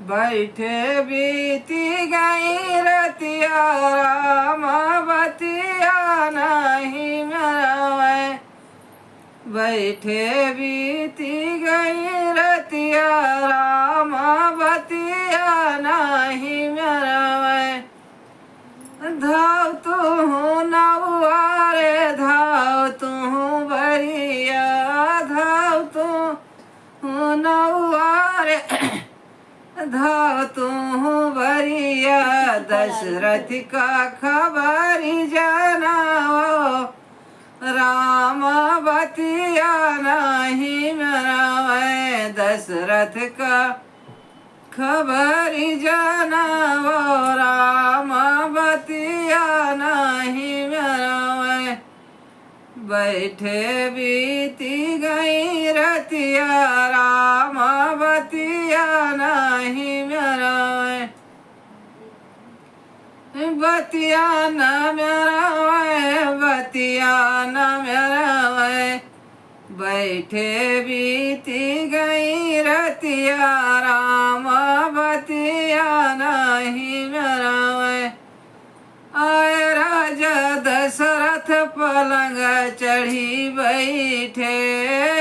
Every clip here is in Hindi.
बैठे बीती गई रतिया राम बतिया नहीं मरवे। बैठे बीती गई रतिया राम बतिया नहीं मरवे। धाव तू नौआ रे धाव तू बरिया धाव तू नौआ रे धाव तू बरिया। दशरथ का खबरी जनाओ राम बतिया नहीं मरवे। दशरथ का खबरी जनाओ राम बतिया नहीं मरवे। बैठे बीती गई रतिया राम बतिया नहीं मरवे। बतिया न मरवे बतिया न मरवे। बैठे बीती गई रतिया राम बतिया नहीं मरवे। आए राजा दशरथ पलंग चढ़ी बैठे।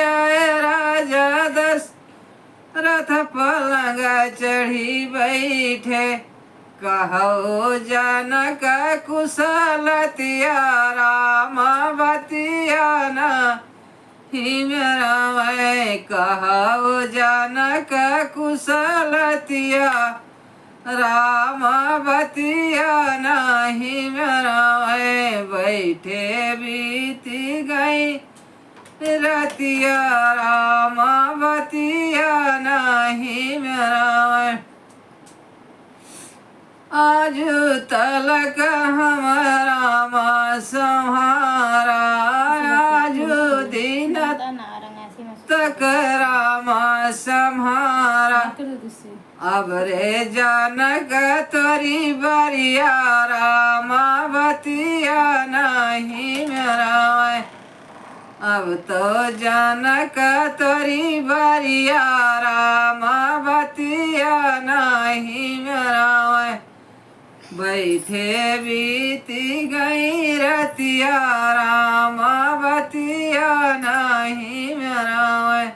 आए राजा दशरथ पलंग चढ़ी बैठे। कहो जनक कुशलतिया राम बतिया नहीं मरवे। कहो जनक कुशलतिया राम बतिया नहीं मरवे। बैठे बीती गई रतिया राम बतिया नहीं मरवे। आज तलक हम राम सम्हारा आज दिन तक राम सम्हारा। अब रे जनक तोरी बरिया राम बतिया नहीं मरवे। अब तो जनक तोरी बरिया राम बतिया नहीं मरवे। बैठे बीती गई रतिया राम बतिया नहीं मरवे।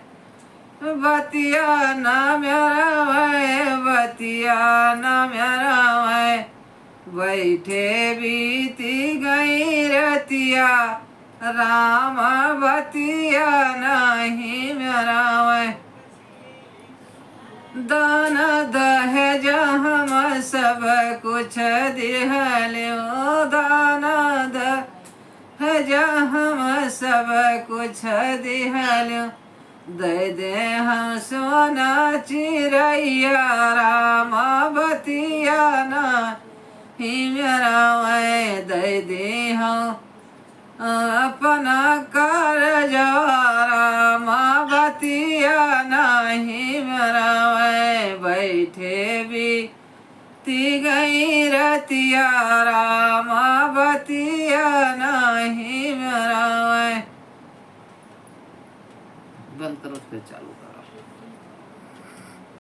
बतिया न मरवे बतिया न मरवे। बैठे बीती गई रतिया राम बतिया नहीं मरवे। दान दहेज हम सब कुछ दिहल्यो दान दहेज हम सब कुछ दिहल्यो। दे दे हम सोना चिरैया राम बतिया नहीं मरवे। दे दे हम अपना कर्ज राम बतिया नहीं मरवे। बैठे बीती गई रतिया राम बतिया नहीं मरवे। बंद करो फिर चालू।